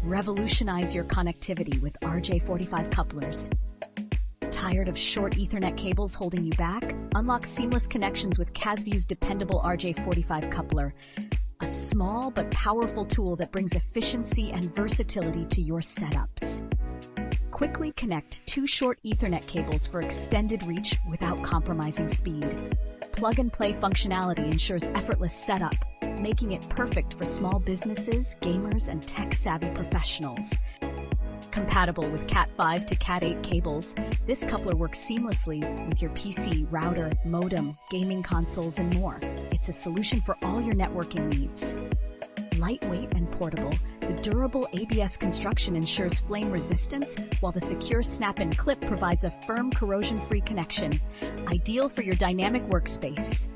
Revolutionize your connectivity with RJ45 couplers. Tired of short Ethernet cables holding you back? Unlock seamless connections with CasView's dependable RJ45 coupler, a small but powerful tool that brings efficiency and versatility to your setups. Quickly connect 2 short Ethernet cables for extended reach without compromising speed. Plug-and-play functionality ensures effortless setup, making it perfect for small businesses, gamers, and tech-savvy professionals. Compatible with Cat5 to Cat8 cables, this coupler works seamlessly with your PC, router, modem, gaming consoles, and more. It's a solution for all your networking needs. Lightweight and portable, the durable ABS construction ensures flame resistance, while the secure snap-in clip provides a firm, corrosion-free connection, ideal for your dynamic workspace.